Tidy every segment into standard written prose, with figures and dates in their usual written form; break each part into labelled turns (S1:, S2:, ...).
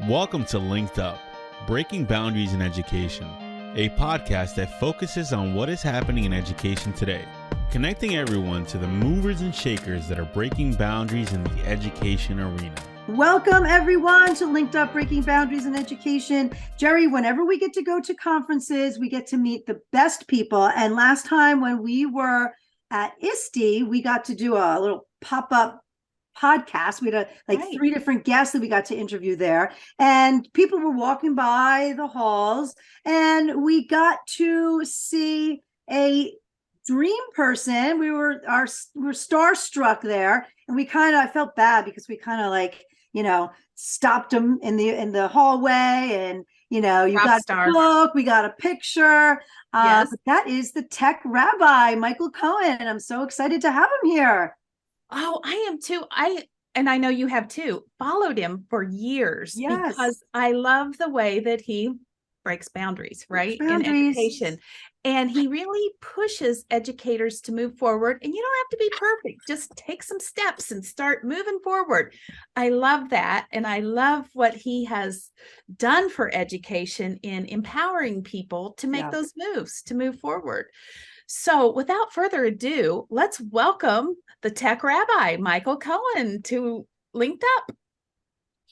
S1: Welcome to LinkedUp, Breaking Boundaries in Education, a podcast that focuses on what is happening in education today, connecting everyone to the movers and shakers that are breaking boundaries in the education arena.
S2: Welcome everyone to LinkedUp, Breaking Boundaries in Education. Jerry, whenever we get to go to conferences, we get to meet the best people. And last time when we were at ISTE, we got to do a little pop-up podcast. We had three different guests that we got to interview there, and people were walking by the halls, and we got to see a dream person. We were starstruck there, and I felt bad because we stopped them in the hallway, and you got a book, we got a picture.
S3: Yes.
S2: But that is the Tech Rabbi, Michael Cohen, and I'm so excited to have him here.
S3: Oh, I am too. And I know you have too, followed him for years.
S2: Yes.
S3: Because I love the way that he breaks boundaries, right? In education. And he really pushes educators to move forward. And you don't have to be perfect. Just take some steps and start moving forward. I love that. And I love what he has done for education in empowering people to make those moves, to move forward. So without further ado, let's welcome the Tech Rabbi, Michael Cohen, to LinkedUp.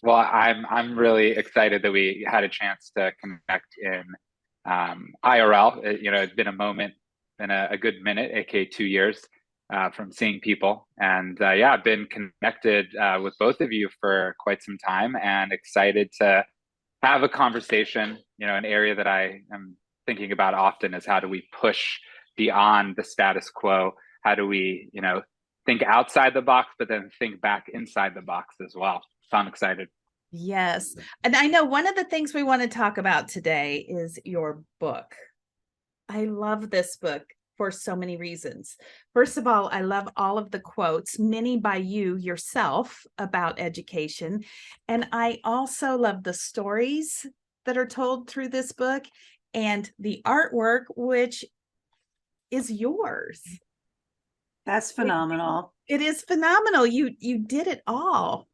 S4: Well, I'm really excited that we had a chance to connect in IRL. It's been a moment, been a good minute, aka 2 years from seeing people. And I've been connected with both of you for quite some time, and excited to have a conversation. An area that I am thinking about often is how do we push beyond the status quo? How do we, think outside the box, but then think back inside the box as well? So I'm excited.
S3: Yes. And I know one of the things we want to talk about today is your book. I love this book for so many reasons. First of all, I love all of the quotes, many by you yourself, about education. And I also love the stories that are told through this book and the artwork, which is yours.
S2: That's phenomenal.
S3: It is phenomenal. You did it all.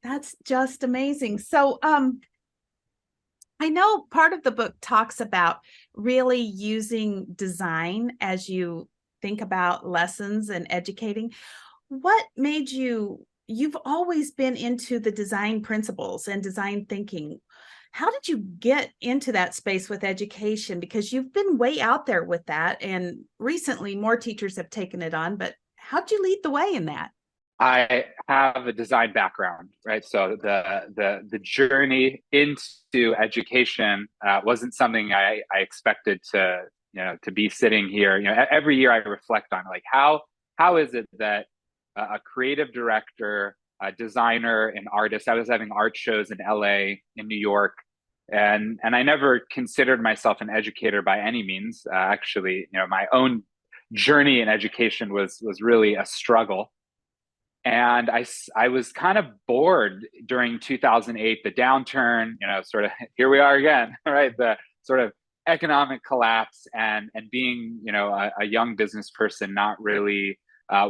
S3: That's just amazing. So I know part of the book talks about really using design as you think about lessons and educating. What made you've always been into the design principles and design thinking. How did you get into that space with education? Because you've been way out there with that, and recently more teachers have taken it on, but how'd you lead the way in that?
S4: I have a design background, right? So the journey into education wasn't something I expected to be sitting here. Every year I reflect on how is it that a creative director, a designer, an artist. I was having art shows in LA, in New York, and I never considered myself an educator by any means. Actually, my own journey in education was really a struggle. And I was kind of bored during 2008, the downturn, sort of here we are again, right? The sort of economic collapse, and being, a young business person, not really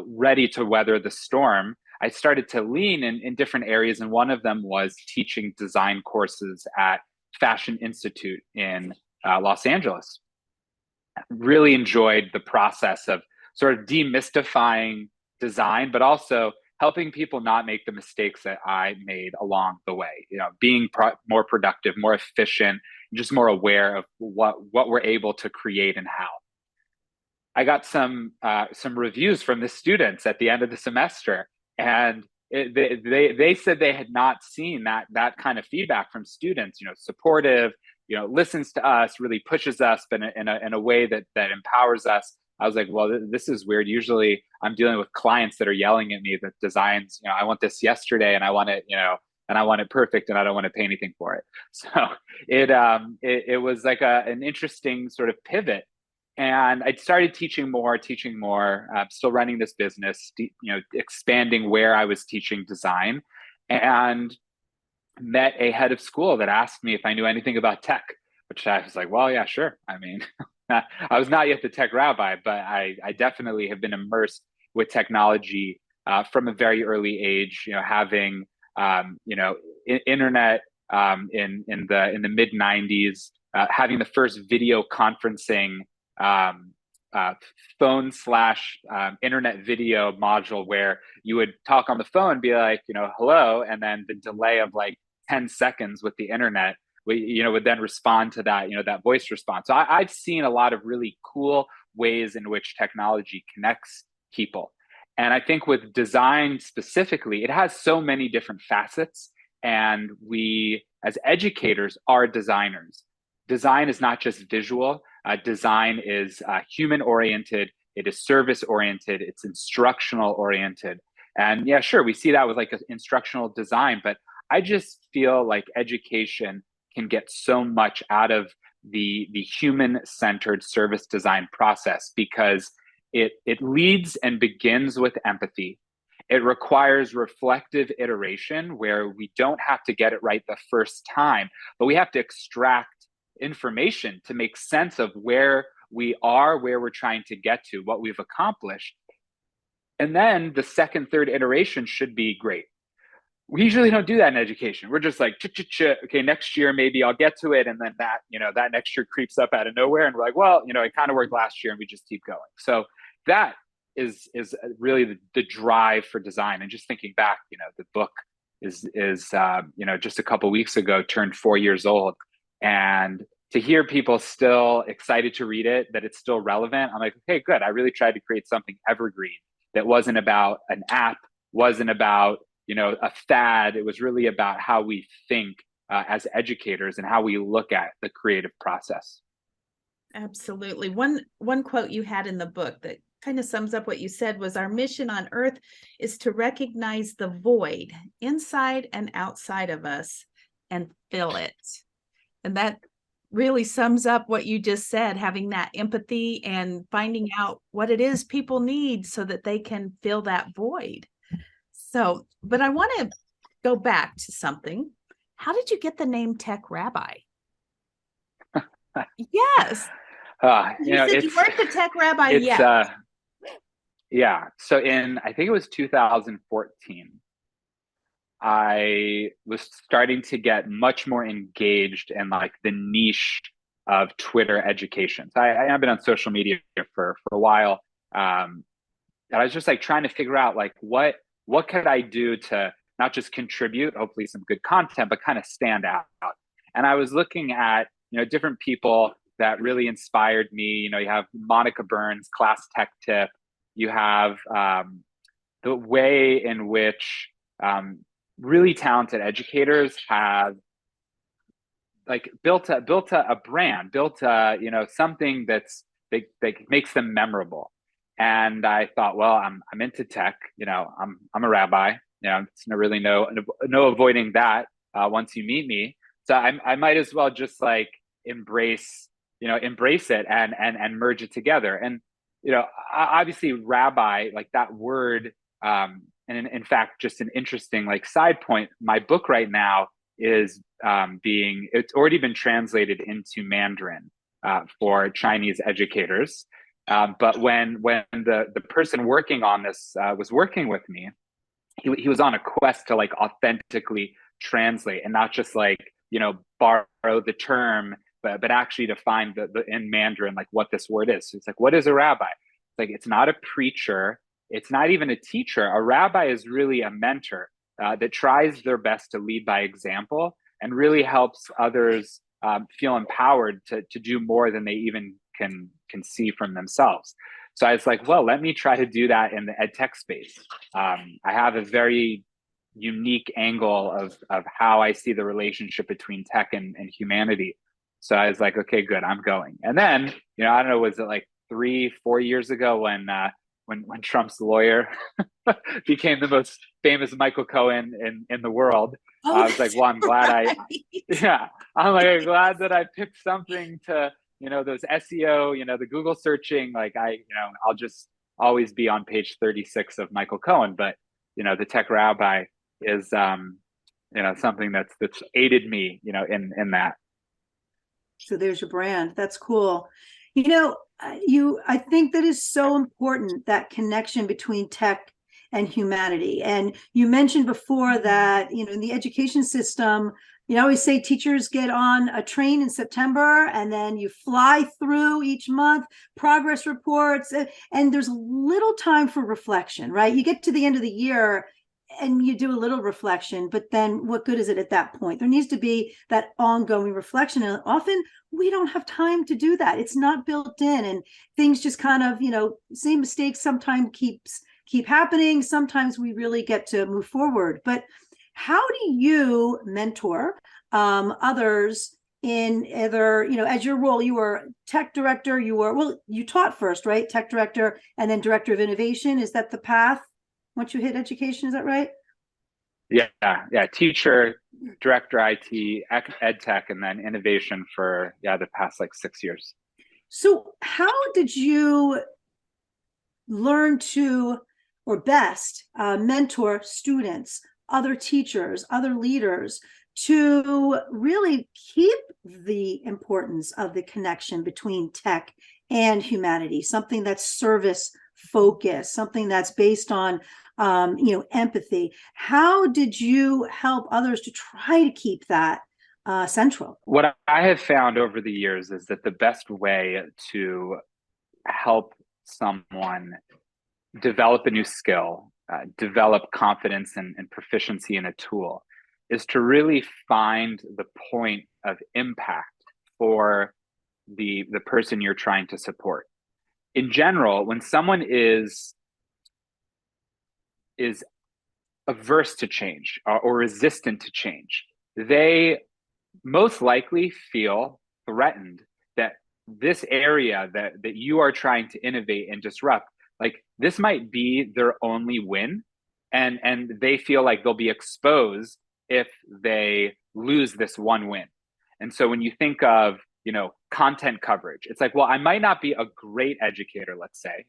S4: ready to weather the storm. I started to lean in different areas, and one of them was teaching design courses at Fashion Institute in Los Angeles. Really enjoyed the process of sort of demystifying design, but also helping people not make the mistakes that I made along the way. Being more productive, more efficient, just more aware of what we're able to create and how. I got some reviews from the students at the end of the semester, and they said they had not seen that kind of feedback from students. Supportive, listens to us, really pushes us, but in a way that empowers us. I was like, well, this is weird. Usually I'm dealing with clients that are yelling at me that designs, I want this yesterday, and I want it, and I want it perfect, and I don't want to pay anything for it. So it was like an interesting sort of pivot. And I started teaching more, still running this business, expanding where I was teaching design, and met a head of school that asked me if I knew anything about tech, which I was like, well, yeah, sure. I mean, I was not yet the tech rabbi, but I definitely have been immersed with technology from a very early age, having, internet in the mid 90s, having the first video conferencing phone / internet video module where you would talk on the phone and be like, hello, and then the delay of like 10 seconds with the internet would then respond to that, that voice response. So I've seen a lot of really cool ways in which technology connects people. And I think with design specifically, it has so many different facets. And we, as educators, are designers. Design is not just visual. Design is human-oriented. It is service-oriented. It's instructional-oriented. And yeah, sure, we see that with like instructional design, but I just feel like education can get so much out of the human-centered service design process because it leads and begins with empathy. It requires reflective iteration where we don't have to get it right the first time, but we have to extract information to make sense of where we are, where we're trying to get to, what we've accomplished. And then the second, third iteration should be great. We usually don't do that in education. We're just like, okay, next year, maybe I'll get to it. And then that, that next year creeps up out of nowhere. And we're like, well, it kind of worked last year and we just keep going. So that is really the drive for design. And just thinking back, the book is just a couple of weeks ago turned 4 years old. And to hear people still excited to read it, that it's still relevant, I'm like, okay, good. I really tried to create something evergreen that wasn't about an app, wasn't about a fad. It was really about how we think as educators and how we look at the creative process.
S3: Absolutely. One quote you had in the book that kind of sums up what you said was, our mission on earth is to recognize the void inside and outside of us and fill it. And that really sums up what you just said, having that empathy and finding out what it is people need so that they can fill that void. So, but I want to go back to something. How did you get the name Tech Rabbi? Yes. You said you weren't the Tech Rabbi yet.
S4: Yeah. So I think it was 2014, I was starting to get much more engaged in like the niche of Twitter education. So I have been on social media for a while. And I was just like trying to figure out like what could I do to not just contribute, hopefully some good content, but kind of stand out. And I was looking at, different people that really inspired me. You have Monica Burns, Class Tech Tip. You have the way in which really talented educators have like built a brand, something that makes them memorable. And I thought, well, I'm into tech. I'm a rabbi. It's really no avoiding that once you meet me. So I might as well just like embrace it and merge it together. And obviously, rabbi, like that word. And in fact, just an interesting like side point. My book right now is it's already been translated into Mandarin for Chinese educators. But when the person working on this was working with me, he was on a quest to like authentically translate and not just like, borrow the term, but actually to find the in Mandarin, like what this word is. So it's like, what is a rabbi? It's like, it's not a preacher. It's not even a teacher. A rabbi is really a mentor that tries their best to lead by example and really helps others feel empowered to do more than they even can see from themselves. So I was like, well, let me try to do that in the ed tech space. I have a very unique angle of how I see the relationship between tech and humanity. So I was like, okay, good, I'm going. And then, I don't know, was it like 3-4 years ago when Trump's lawyer became the most famous Michael Cohen in the world? I was like, well, I'm glad I'm glad that I picked something to, those SEO, the Google searching, like I'll just always be on page 36 of Michael Cohen. But, the Tech Rabbi is, something that's aided me, in that.
S2: So there's your brand. That's cool. I think that is so important, that connection between tech and humanity. And you mentioned before that, in the education system, I always say teachers get on a train in September and then you fly through each month, progress reports, and there's little time for reflection, right? You get to the end of the year and you do a little reflection, but then what good is it at that point? There needs to be that ongoing reflection. And often we don't have time to do that. It's not built in, and things just kind of, same mistakes sometimes keep happening. Sometimes we really get to move forward. But how do you mentor others in either, as your role? You were tech director, you taught first, right? Tech director and then director of innovation. Is that the path once you hit education? Is that right?
S4: Yeah. Teacher, director, IT, ed tech, and then innovation for the past like 6 years.
S2: So how did you learn to, or best, mentor students, other teachers, other leaders, to really keep the importance of the connection between tech and humanity, something that's service focused, something that's based on empathy? How did you help others to try to keep that central?
S4: What I have found over the years is that the best way to help someone develop a new skill, develop confidence and proficiency in a tool, is to really find the point of impact for the person you're trying to support. In general, when someone is averse to change or resistant to change, they most likely feel threatened that this area that you are trying to innovate and disrupt, like this might be their only win, and they feel like they'll be exposed if they lose this one win. And so when you think of content coverage, it's like, well, I might not be a great educator, let's say,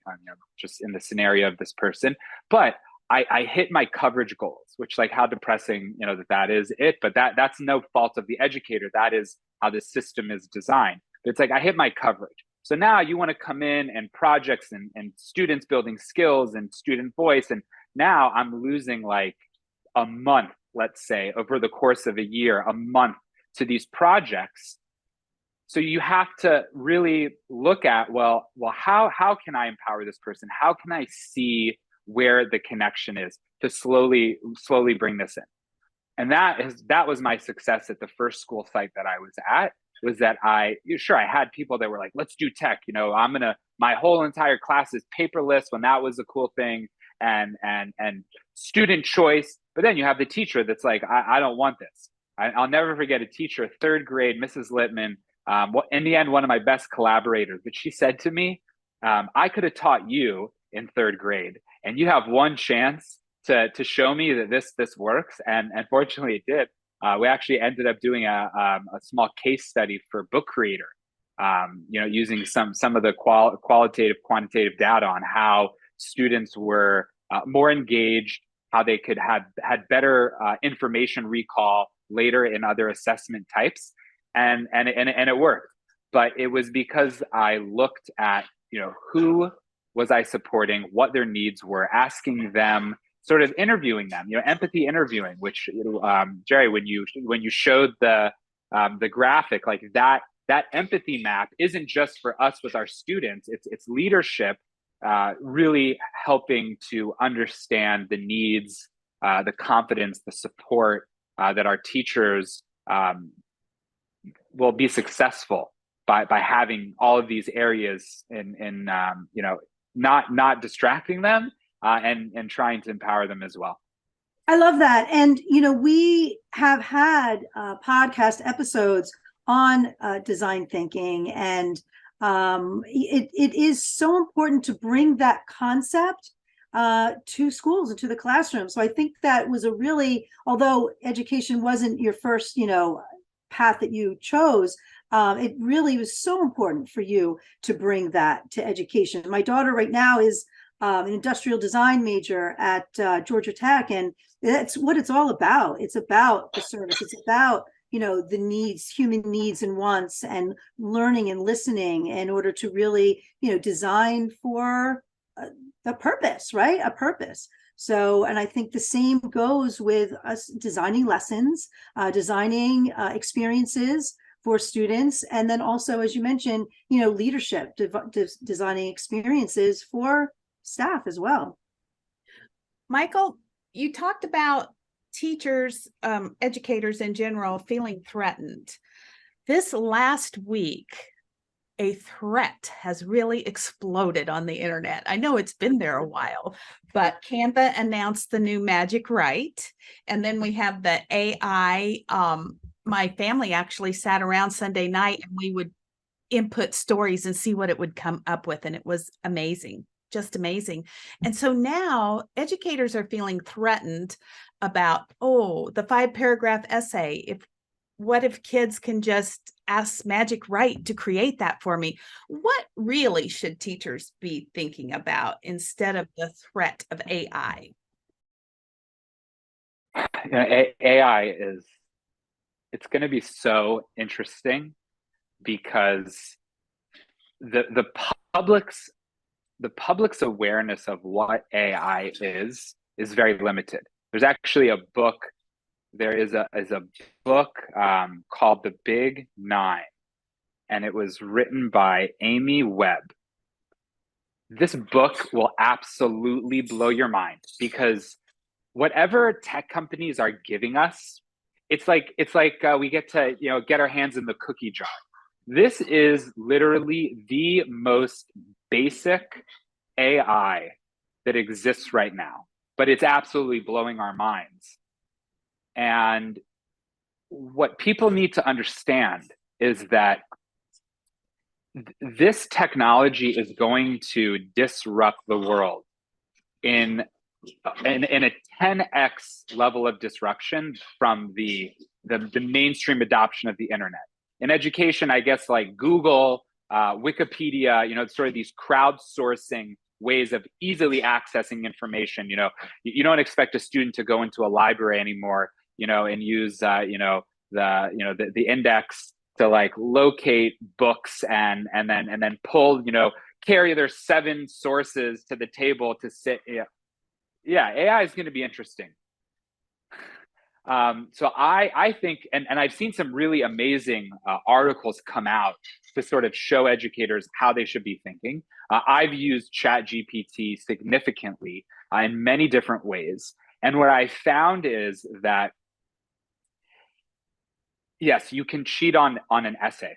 S4: just in the scenario of this person, but I hit my coverage goals, which, like, how depressing, that is it, but that's no fault of the educator. That is how the system is designed. But it's like, I hit my coverage. So now you want to come in and projects and students building skills and student voice. And now I'm losing like a month, let's say, over the course of a year, a month to these projects. So you have to really look at, well, how can I empower this person? How can I see where the connection is to slowly bring this in? And that was my success at the first school site that I was at, was that I had people that were like, let's do tech. My whole entire class is paperless, when that was a cool thing, and student choice. But then you have the teacher that's like, I don't want this. I'll never forget a teacher, third grade, Mrs. Littman, in the end, one of my best collaborators, but she said to me, I could have taught you in third grade, and you have one chance to show me that this works. And fortunately it did. We actually ended up doing a small case study for Book Creator, using some of the qualitative, quantitative data on how students were more engaged, how they could had better information recall later in other assessment types. And it worked. But it was because I looked at, who was I supporting, what their needs were, asking them, sort of interviewing them, empathy interviewing, which, Jerry, when you showed the graphic, like that empathy map isn't just for us with our students, it's leadership, really helping to understand the needs, the confidence, the support that our teachers will be successful by having all of these areas in not distracting them, and trying to empower them as well.
S2: I love that. And, we have had podcast episodes on design thinking, and it is so important to bring that concept to schools and to the classroom. So I think that was although education wasn't your first, path that you chose, it really was so important for you to bring that to education. My daughter right now is an industrial design major at Georgia Tech, and that's what it's all about. It's about the service. It's about, the needs, human needs and wants, and learning and listening in order to really, design for a purpose, right? A purpose. So, and I think the same goes with us designing lessons, designing experiences for students, and then also, as you mentioned, leadership, designing experiences for staff as well.
S3: Michael, you talked about teachers, educators in general, feeling threatened. This last week, a threat has really exploded on the internet. I know it's been there a while, but Canva announced the new Magic Write. And then we have the AI. My family actually sat around Sunday night and we would input stories and see what it would come up with. And it was amazing, just amazing. And so now educators are feeling threatened about, the 5-paragraph essay. What if kids can just ask Magic Write to create that for me? What really should teachers be thinking about instead of the threat of AI?
S4: AI it's going to be so interesting because the public's awareness of what AI is very limited. There's actually a book. There is a book called The Big Nine, and it was written by Amy Webb. This book will absolutely blow your mind because whatever tech companies are giving us, it's like we get to get our hands in the cookie jar. This is literally the most basic AI that exists right now, but it's absolutely blowing our minds. And what people need to understand is that this technology is going to disrupt the world in a 10x level of disruption from the mainstream adoption of the internet. In education, I guess like Google, Wikipedia, sort of these crowdsourcing ways of easily accessing information. You don't expect a student to go into a library anymore, and use the index to like locate books and then pull, carry their 7 sources to the table to sit. Yeah, AI is going to be interesting. So I think, and I've seen some really amazing articles come out to sort of show educators how they should be thinking. I've used ChatGPT significantly in many different ways. And what I found is that, yes, you can cheat on an essay,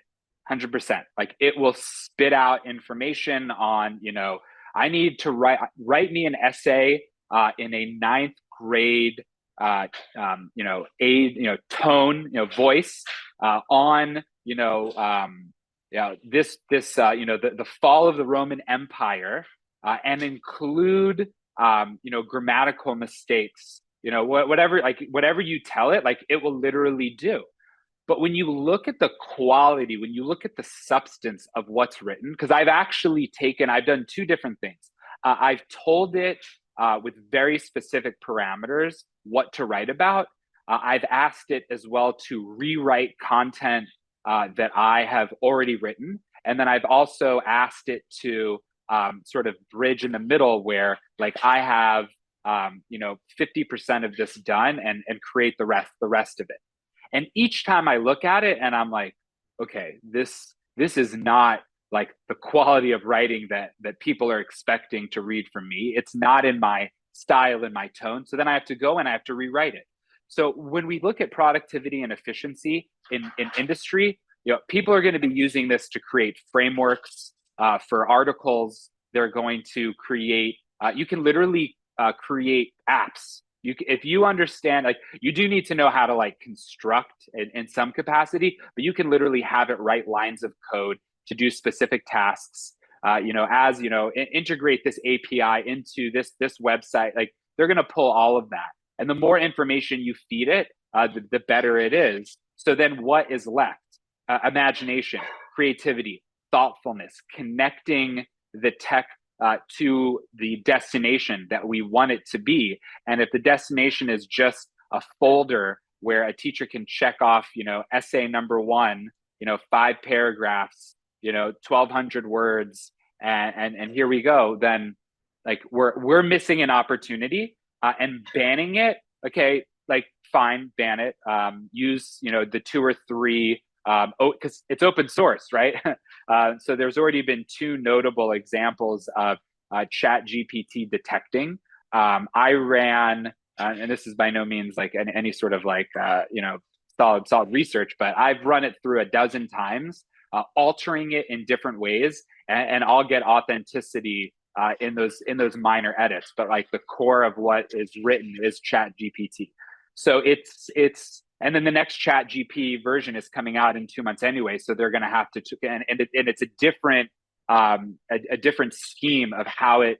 S4: 100%. Like it will spit out information on, I need to write me an essay in a 9th grade tone, voice on, the fall of the Roman Empire, and include, grammatical mistakes, whatever you tell it, like it will literally do. But when you look at the quality, when you look at the substance of what's written, because I've done 2 different things. I've told it with very specific parameters what to write about. I've asked it as well to rewrite content that I have already written. And then I've also asked it to sort of bridge in the middle where like I have 50% of this done and create the rest of it. And each time I look at it and I'm like, okay, this is not like the quality of writing that people are expecting to read from me. It's not in my style and my tone. So then I have to go and I have to rewrite it. So when we look at productivity and efficiency in industry, people are going to be using this to create frameworks for articles. They're going to create, you can literally create apps. If you understand, like you do need to know how to like construct in some capacity, but you can literally have it write lines of code to do specific tasks. Integrate this API into this website. Like they're going to pull all of that, and the more information you feed it, the better it is. So then, what is left? Imagination, creativity, thoughtfulness, connecting the tech to the destination that we want it to be. And if the destination is just a folder where a teacher can check off, essay number 1, 5 paragraphs, 1,200 words, and here we go, then like we're missing an opportunity. and banning it, okay, like fine, ban it. Use, the 2 or 3, because it's open source, right? So there's already been 2 notable examples of chat GPT detecting. I ran, and this is by no means like any sort of like, solid research, but I've run it through a dozen times, altering it in different ways, and I'll get authenticity in those minor edits. But like the core of what is written is chat GPT. So it's and then the next chat GP version is coming out in 2 months anyway. So they're going to have to, and it's a different scheme of how it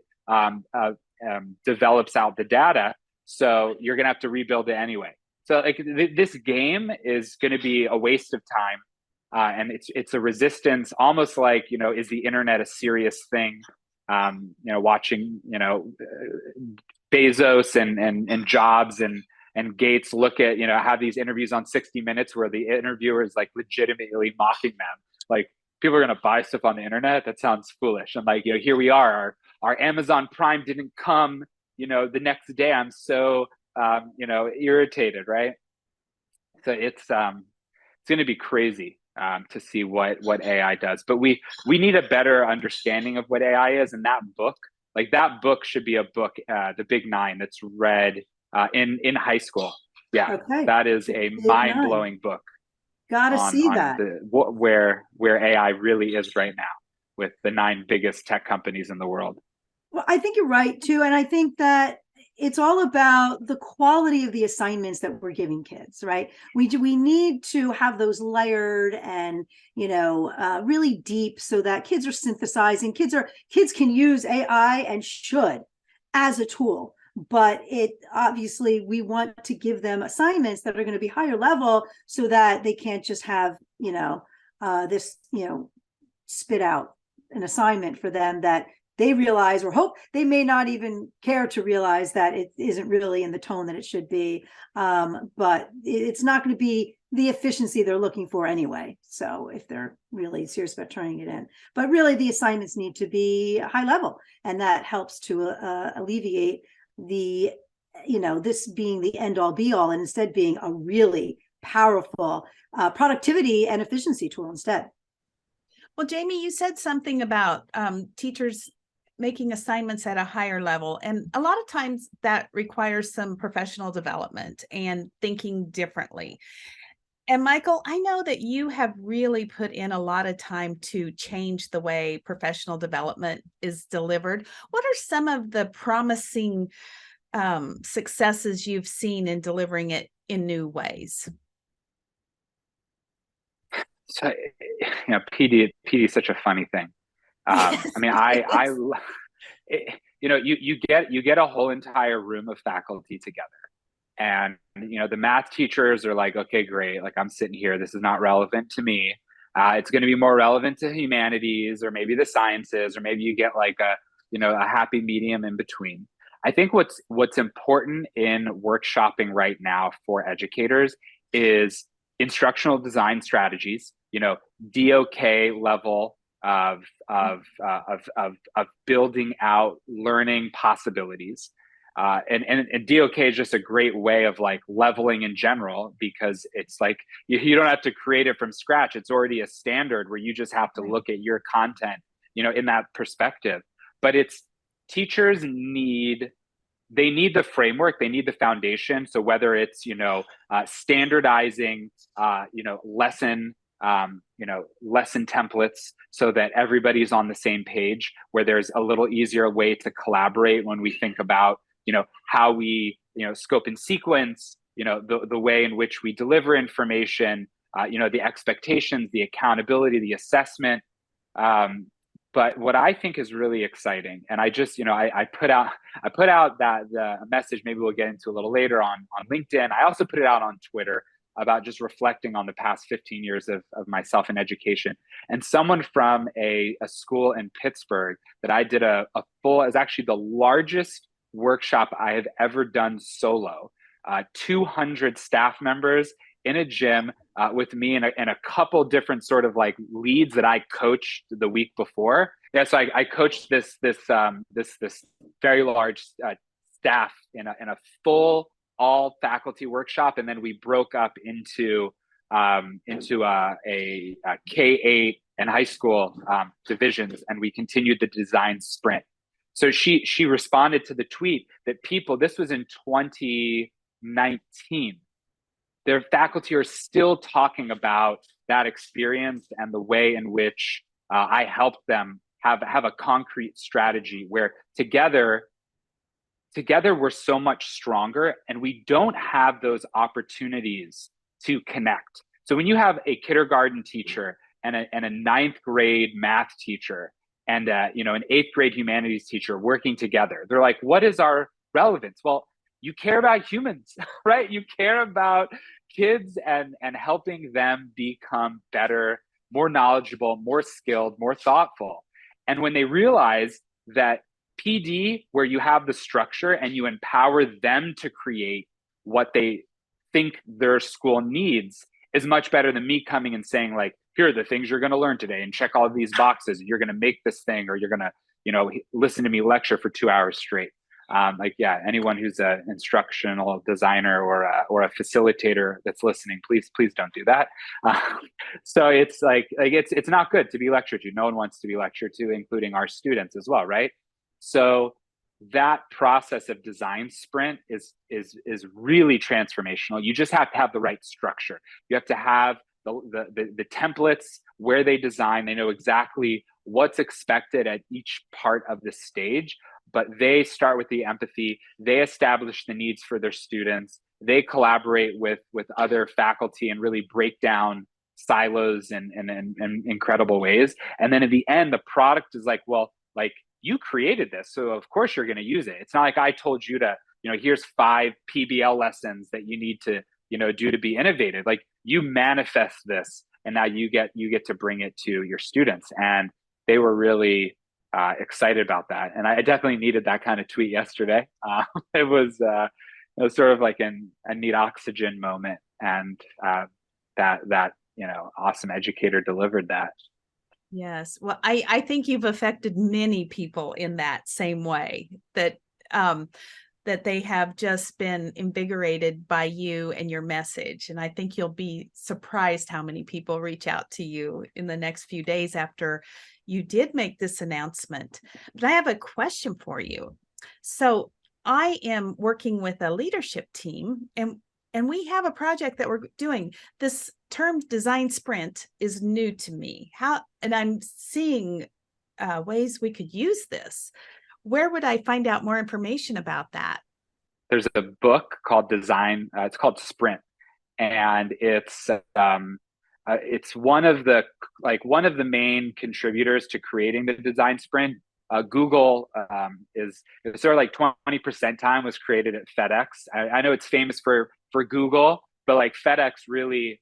S4: develops out the data. So you're going to have to rebuild it anyway. So like this game is going to be a waste of time. And it's a resistance, almost like, is the internet a serious thing? Watching, Bezos and Jobs and Gates look at, have these interviews on 60 Minutes where the interviewer is like legitimately mocking them. Like, people are going to buy stuff on the internet? That sounds foolish. And like, here we are, our Amazon Prime didn't come, the next day. I'm so, irritated, right? So it's going to be crazy to see what AI does. But we need a better understanding of what AI is. And that book should be a book, The Big Nine, that's read in high school. Yeah, okay. That is a mind-blowing book.
S2: Gotta see that.
S4: Where AI really is right now with the 9 biggest tech companies in the world.
S2: Well, I think you're right too. And I think that it's all about the quality of the assignments that we're giving kids, right? We need to have those layered and, really deep, so that kids are synthesizing. Kids can use AI and should as a tool, but obviously we want to give them assignments that are going to be higher level, so that they can't just have, this, spit out an assignment for them that they realize, or hope they may not even care to realize, that it isn't really in the tone that it should be. But it's not going to be the efficiency they're looking for anyway. So if they're really serious about turning it in, but really the assignments need to be high level, and that helps to alleviate the, this being the end all be all, and instead being a really powerful productivity and efficiency tool instead.
S3: Well, Jamie, you said something about teachers making assignments at a higher level. And a lot of times that requires some professional development and thinking differently. And Michael, I know that you have really put in a lot of time to change the way professional development is delivered. What are some of the promising successes you've seen in delivering it in new ways?
S4: So, PD is such a funny thing.
S3: Yes,
S4: I mean, you get a whole entire room of faculty together, and the math teachers are like, okay, great, like I'm sitting here, this is not relevant to me. It's going to be more relevant to humanities, or maybe the sciences, or maybe you get like a happy medium in between. I think what's important in workshopping right now for educators is instructional design strategies, DOK level of building out learning possibilities. And DOK is just a great way of like leveling in general, because it's like you don't have to create it from scratch. It's already a standard where you just have to look at your content, in that perspective. But teachers need the framework, they need the foundation. So whether it's standardizing lesson templates, so that everybody's on the same page, where there's a little easier way to collaborate when we think about how we scope and sequence, the way in which we deliver information, the expectations, the accountability, the assessment. But what I think is really exciting, and I just, I put out that the message, maybe we'll get into a little later on LinkedIn. I also put it out on Twitter about just reflecting on the past 15 years of myself in education. And someone from a school in Pittsburgh that I did a full, is actually the largest workshop I have ever done solo, 200 staff members in a gym with me and a couple different sort of like leads that I coached the week before. Yeah, so I coached this very large staff in a full all faculty workshop, and then we broke up into a K-8 and high school divisions, and we continued the design sprint. So she responded to the tweet that people, this was in 2019, their faculty are still talking about that experience and the way in which I helped them have a concrete strategy where together we're so much stronger, and we don't have those opportunities to connect. So when you have a kindergarten teacher and a ninth grade math teacher and an eighth grade humanities teacher working together, they're like, what is our relevance? Well, you care about humans, right? You care about kids and helping them become better, more knowledgeable, more skilled, more thoughtful. And when they realize that PD, where you have the structure and you empower them to create what they think their school needs, is much better than me coming and saying, like, here are the things you're going to learn today and check all of these boxes. You're going to make this thing, or you're going to, listen to me lecture for 2 hours straight. Anyone who's an instructional designer or a facilitator that's listening, please don't do that. So it's it's not good to be lectured to. No one wants to be lectured to, including our students as well, right? So that process of design sprint is really transformational. You just have to have the right structure. You have to have the templates where they design. They know exactly what's expected at each part of the stage, but they start with the empathy. They establish the needs for their students. They collaborate with other faculty and really break down silos in incredible ways. And then at the end, the product is like, well, like, you created this, so of course you're going to use it. It's not like I told you to, here's 5 PBL lessons that you need to, do to be innovative. Like, you manifest this, and now you get to bring it to your students. And they were really excited about that. And I definitely needed that kind of tweet yesterday. It was sort of like a neat oxygen moment, and that awesome educator delivered that.
S3: Yes. Well, I think you've affected many people in that same way, that they have just been invigorated by you and your message. And I think you'll be surprised how many people reach out to you in the next few days after you did make this announcement. But I have a question for you. So I am working with a leadership team, and we have a project that we're doing. This term design sprint is new to me. And I'm seeing ways we could use this. Where would I find out more information about that?
S4: There's a book called Design. It's called Sprint, and it's one of the main contributors to creating the design sprint. Google is sort of like 20% time was created at FedEx. I know it's famous for Google, but like FedEx really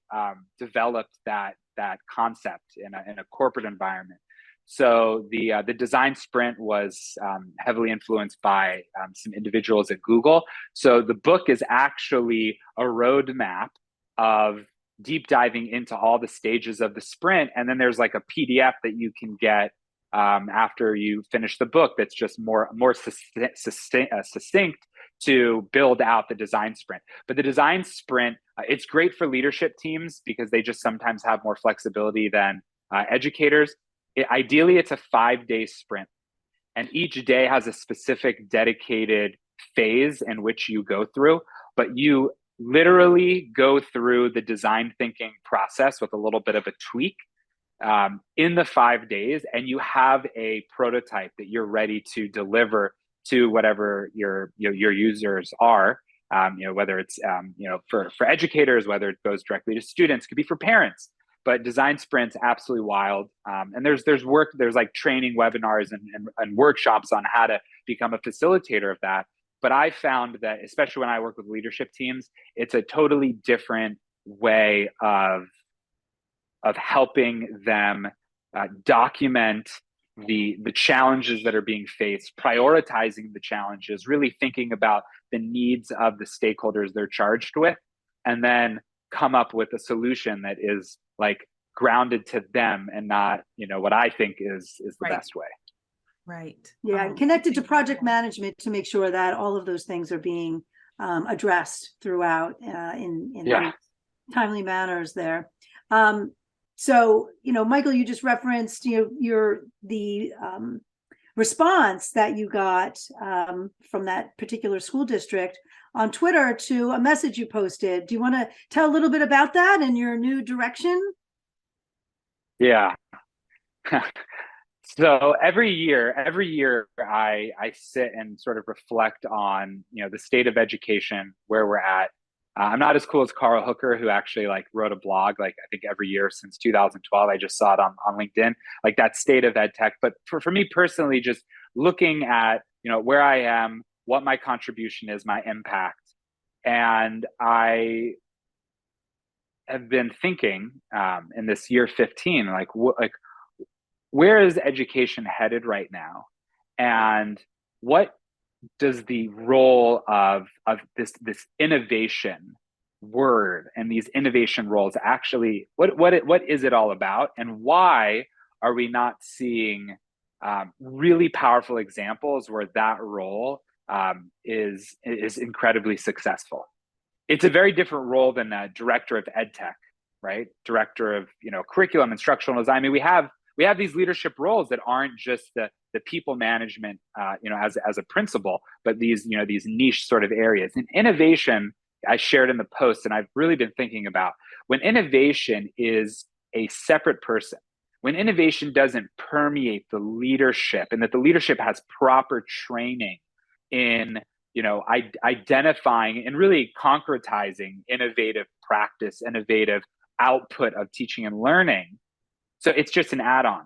S4: developed that concept in a corporate environment. So the design sprint was heavily influenced by some individuals at Google. So the book is actually a roadmap of deep diving into all the stages of the sprint, and then there's like a PDF that you can get after you finish the book that's just more succinct to build out the design sprint. But the design sprint, it's great for leadership teams because they just sometimes have more flexibility than educators. Ideally, it's a 5-day sprint, and each day has a specific dedicated phase in which you go through, but you literally go through the design thinking process with a little bit of a tweak in the 5 days, and you have a prototype that you're ready to deliver to whatever your users are. Whether it's for educators, whether it goes directly to students, could be for parents. But design sprint's absolutely wild, and there's like training webinars and workshops on how to become a facilitator of that. But I found that, especially when I work with leadership teams, it's a totally different way of helping them document the challenges that are being faced, prioritizing the challenges, really thinking about the needs of the stakeholders they're charged with, and then come up with a solution that is like grounded to them and not, what I think is the best way.
S3: Right.
S2: Yeah, and connected to project management to make sure that all of those things are being addressed throughout in timely manners there. So, Michael, you just referenced, the response that you got from that particular school district on Twitter to a message you posted. Do you want to tell a little bit about that and your new direction?
S4: Yeah. So every year I sit and sort of reflect on, the state of education, where we're at. I'm not as cool as Carl Hooker, who actually wrote a blog, I think every year since 2012. I just saw it on LinkedIn, that state of ed tech. But for me personally, just looking at, where I am, what my contribution is, my impact. And I have been thinking in this year 15, where is education headed right now? And what does the role of this innovation word and these innovation roles actually, what is it all about? And why are we not seeing really powerful examples where that role is incredibly successful? It's a very different role than a director of ed tech, right? Director of curriculum, instructional design. I mean, we have these leadership roles that aren't just the people management, as a principal, but these niche sort of areas. And innovation, I shared in the post, and I've really been thinking about, when innovation is a separate person, when innovation doesn't permeate the leadership, and that the leadership has proper training in identifying and really concretizing innovative practice, innovative output of teaching and learning. So it's just an add-on.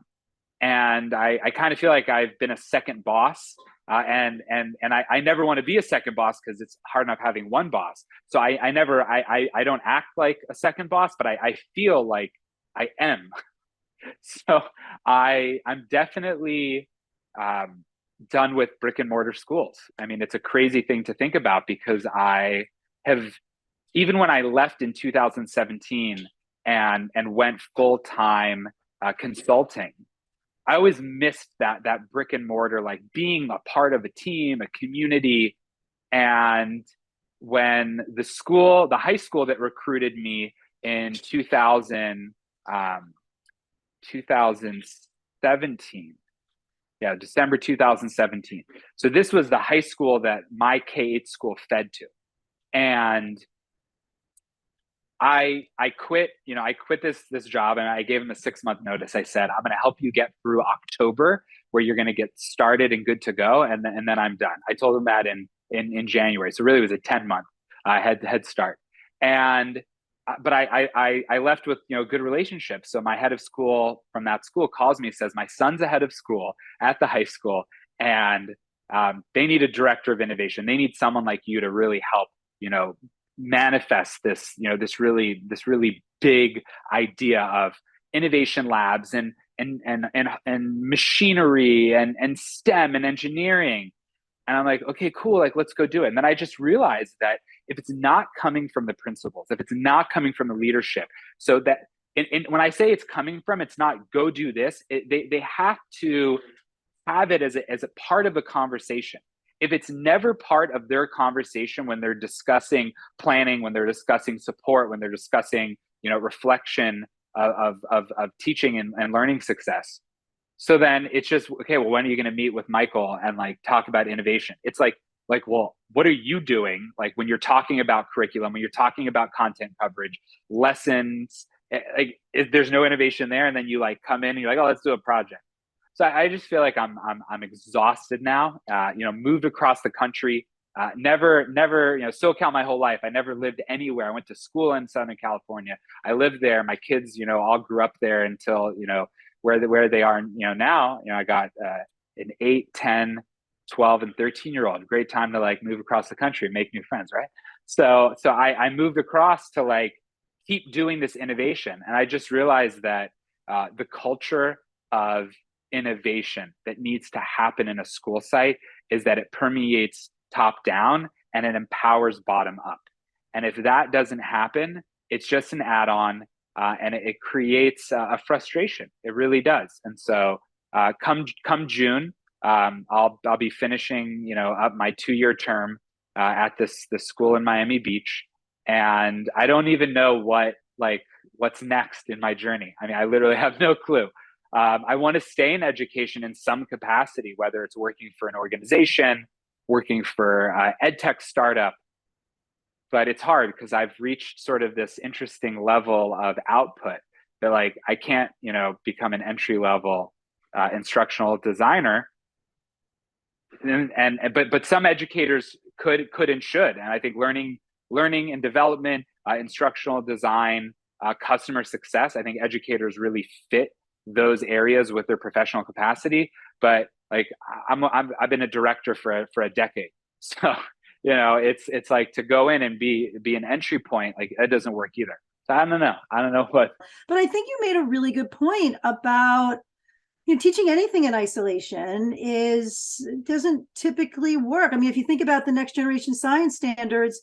S4: And I kind of feel like I've been a second boss, and I never want to be a second boss, because it's hard enough having one boss. So I don't act like a second boss, but I feel like I am. So I'm definitely done with brick and mortar schools. I mean, it's a crazy thing to think about, because I have, even when I left in 2017 and went full-time consulting, I always missed that brick and mortar, being a part of a team, a community. And when the high school that recruited me in 2017, December 2017. So this was the high school that my K-8 school fed to. And I quit, I quit this job, and I gave him a 6-month notice. I said, I'm going to help you get through October, where you're going to get started and good to go. And then I'm done. I told him that in January. So really it was a 10-month head start. And but I left with good relationships. So my head of school from that school calls me, says, my son's a head of school at the high school, and they need a director of innovation. They need someone like you to really help manifest this this really big idea of innovation labs and machinery and STEM and engineering. And I'm like, okay, cool. Let's go do it. And then I just realized that if it's not coming from the principals, if it's not coming from the leadership, so that when I say it's coming from, it's not go do this. They have to have it as a part of the conversation. If it's never part of their conversation when they're discussing planning, when they're discussing support, when they're discussing reflection of teaching and learning success, so then it's just, okay, well, when are you going to meet with Michael and talk about innovation? It's well, what are you doing? When you're talking about curriculum, when you're talking about content coverage, lessons, there's no innovation there. And then you come in and you're like, oh, let's do a project. So I just feel like I'm exhausted now. Moved across the country, never, SoCal my whole life. I never lived anywhere. I went to school in Southern California. I lived there. My kids, all grew up there until, where they are, now. I got an 8, 10, 12, and 13-year-old. Great time to move across the country and make new friends, right? So I moved across to keep doing this innovation. And I just realized that the culture of innovation that needs to happen in a school site is that it permeates top down and it empowers bottom up. And if that doesn't happen, it's just an add-on, and it creates a frustration. It really does. And so come June, I'll be finishing, up my 2-year term at this school in Miami Beach, and I don't even know what's next in my journey. I mean, I literally have no clue. I want to stay in education in some capacity, whether it's working for an organization, working for ed tech startup. But it's hard because I've reached sort of this interesting level of output that I can't, become an entry level instructional designer. But some educators could and should. And I think learning and development, instructional design, customer success, I think educators really fit those areas with their professional capacity. But I've been a director for a decade. So, it's like to go in and be an entry point, it doesn't work either. So I don't know what.
S2: But I think you made a really good point about, teaching anything in isolation doesn't typically work. I mean, if you think about the next generation science standards,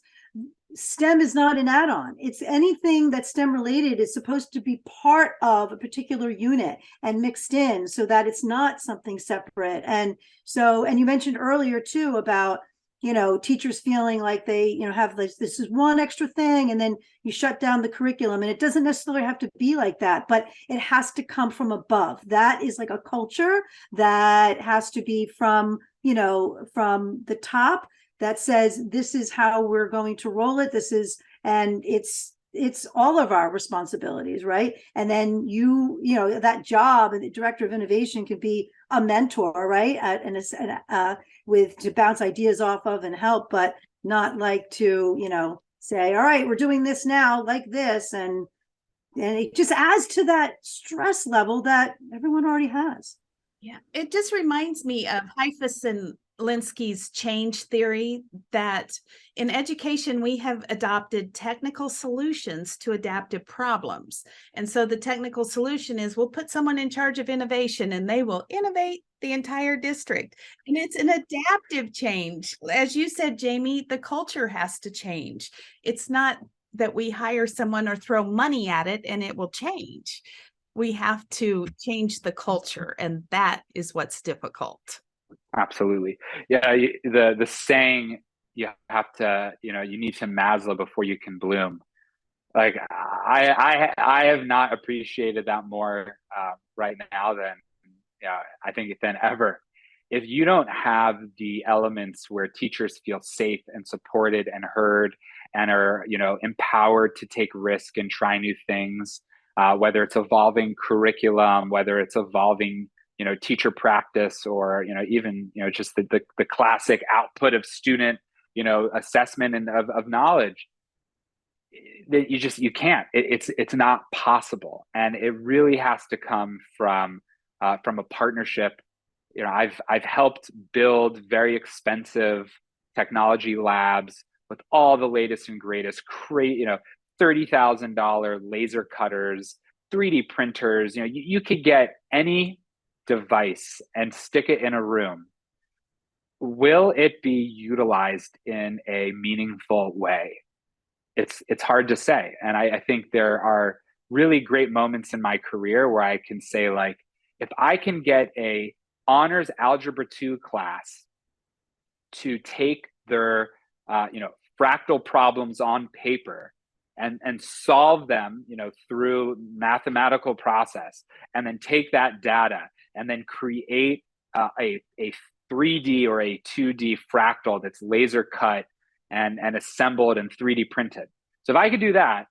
S2: STEM is not an add-on. It's anything that's STEM related is supposed to be part of a particular unit and mixed in so that it's not something separate. And you mentioned earlier too about, teachers feeling like they, have this is one extra thing, and then you shut down the curriculum. And it doesn't necessarily have to be like that, but it has to come from above. That is like a culture that has to be from the top, that says, this is how we're going to roll it. And it's all of our responsibilities, right? And then that job and the director of innovation can be a mentor, right? To bounce ideas off of and help, but not to, say, all right, we're doing this now like this. And it just adds to that stress level that everyone already has.
S3: Yeah, it just reminds me of Heifetz and Linsky's change theory, that in education, we have adopted technical solutions to adaptive problems. And so the technical solution is we'll put someone in charge of innovation and they will innovate the entire district. And it's an adaptive change. As you said, Jamie, the culture has to change. It's not that we hire someone or throw money at it and it will change. We have to change the culture, and that is what's difficult.
S4: Absolutely. Yeah. The saying, you have to, you need to Maslow before you can bloom. I have not appreciated that more right now I think than ever. If you don't have the elements where teachers feel safe and supported and heard and are, empowered to take risk and try new things, whether it's evolving curriculum, whether it's evolving teacher practice, or even just the classic output of student assessment and of knowledge, that you can't. It's not possible, and it really has to come from a partnership. I've helped build very expensive technology labs with all the latest and greatest, $30,000 laser cutters, 3D printers. You could get any device and stick it in a room. Will it be utilized in a meaningful way? It's hard to say. And I think there are really great moments in my career where I can say, if I can get a honors algebra 2 class to take their fractal problems on paper and solve them through mathematical process, and then take that data and then create a 3D or a 2D fractal that's laser cut and assembled and 3D printed. So if I could do that,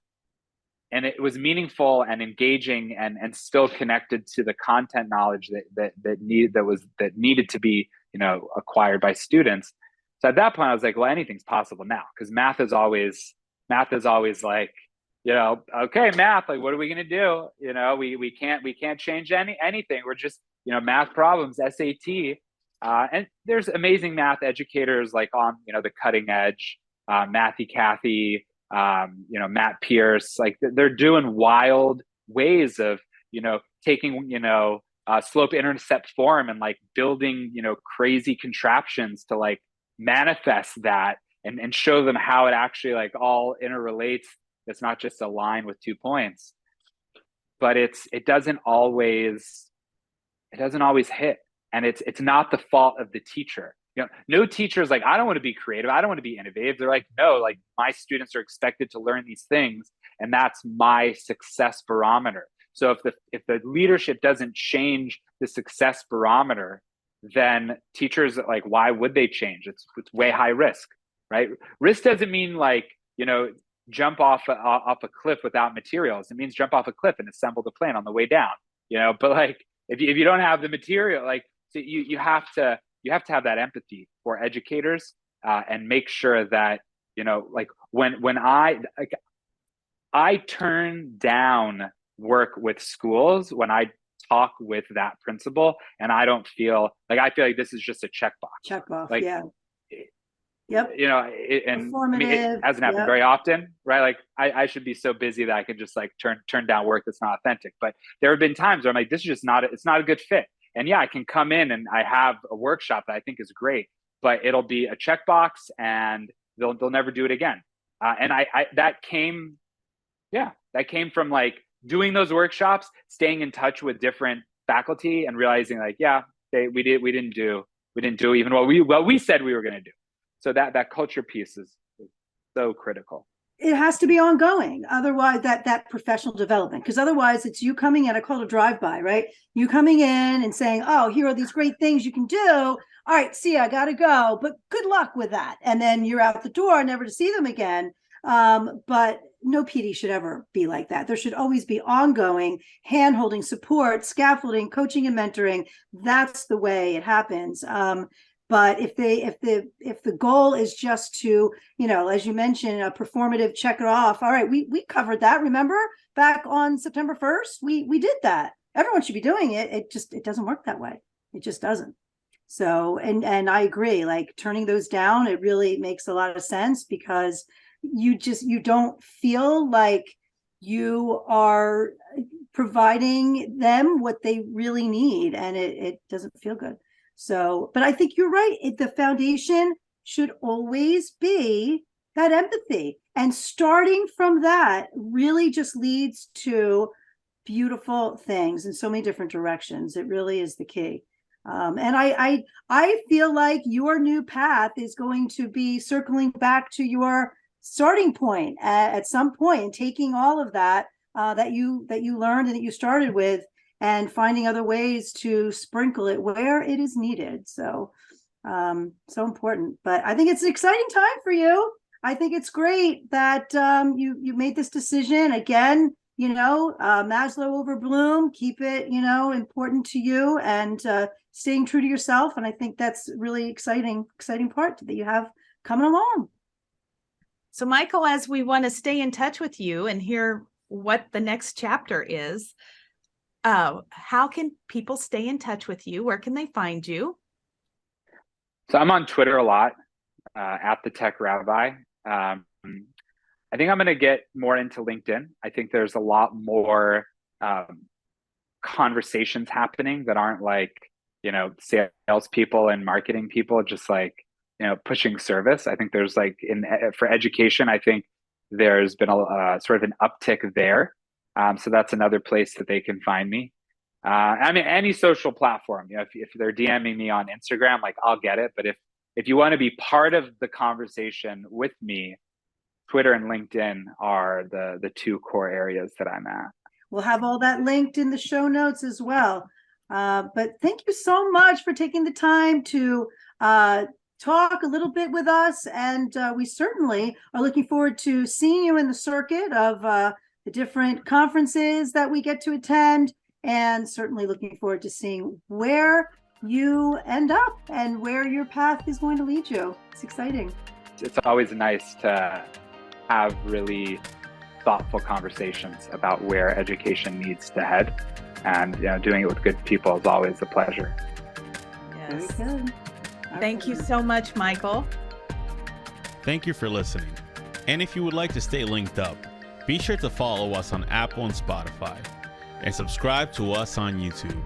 S4: and it was meaningful and engaging and still connected to the content knowledge that needed to be acquired by students. So at that point, I was like, well, anything's possible now, because math is always like, okay, math, what are we going to do? We can't change anything. We're just, math problems, SAT. And there's amazing math educators on, the cutting edge, Matthew Cathy, Matt Pierce, they're doing wild ways of, taking, slope intercept form and building, crazy contraptions to manifest that and show them how it actually all interrelates. It's not just a line with 2 points, but it doesn't always hit. and it's not the fault of the teacher. No teacher is like, I don't want to be creative, I don't want to be innovative. They're like, no, like my students are expected to learn these things, and that's my success barometer. So if the leadership doesn't change the success barometer, then teachers, like, why would they change? It's way high risk, right? Risk doesn't mean like, jump off a cliff without materials. It means jump off a cliff and assemble the plane on the way down, but like if you don't have the material, like, so you have to have that empathy for educators, and make sure that, like when I turn down work with schools when I talk with that principal, and I feel like this is just a checkbox. Like,
S2: yeah. Yep.
S4: And I mean, it hasn't happened very often, right? Like I should be so busy that I could just like turn down work that's not authentic. But there have been times where I'm like, this is just it's not a good fit. And yeah, I can come in and I have a workshop that I think is great, but it'll be a checkbox and they'll never do it again. And that came from like doing those workshops, staying in touch with different faculty, and realizing like, we didn't do even what we said we were going to do. So that culture piece is so critical.
S2: It has to be ongoing. Otherwise, that professional development, because otherwise it's you coming in, I call it a drive-by, right? You coming in and saying, oh, here are these great things you can do. All right, see, I got to go, but good luck with that. And then you're out the door, never to see them again. But no PD should ever be like that. There should always be ongoing hand-holding, support, scaffolding, coaching, and mentoring. That's the way it happens. But if the goal is just to, as you mentioned, a performative check it off. All right, we covered that. Remember back on September 1st, we did that. Everyone should be doing it. It doesn't work that way. It just doesn't. So, and I agree, like turning those down, it really makes a lot of sense, because you don't feel like you are providing them what they really need, and it doesn't feel good. So, but I think you're right. The foundation should always be that empathy. And starting from that really just leads to beautiful things in so many different directions. It really is the key. And I feel like your new path is going to be circling back to your starting point at some point, and taking all of that that you learned and that you started with, and finding other ways to sprinkle it where it is needed. So, so important. But I think it's an exciting time for you. I think it's great that you made this decision. Again, Maslow over Bloom, keep it, important to you, and staying true to yourself. And I think that's really exciting part that you have coming along.
S3: So, Michael, as we want to stay in touch with you and hear what the next chapter is, how can people stay in touch with you? Where can they find you?
S4: So I'm on Twitter a lot, at the Tech Rabbi. I think I'm going to get more into LinkedIn. I think there's a lot more conversations happening that aren't like, salespeople and marketing people just like, pushing service. I think there's like for education, I think there's been a sort of an uptick there. So that's another place that they can find me. I mean, any social platform, if they're DMing me on Instagram, like I'll get it. But if you want to be part of the conversation with me, Twitter and LinkedIn are the two core areas that I'm at.
S2: We'll have all that linked in the show notes as well. But thank you so much for taking the time to talk a little bit with us. And we certainly are looking forward to seeing you in the circuit of the different conferences that we get to attend, and certainly looking forward to seeing where you end up and where your path is going to lead you. It's exciting.
S4: It's always nice to have really thoughtful conversations about where education needs to head, and doing it with good people is always a pleasure.
S3: Yes.
S2: Very good.
S3: Thank you so much, Michael.
S1: Thank you for listening. And if you would like to stay linked up, be sure to follow us on Apple and Spotify, and subscribe to us on YouTube.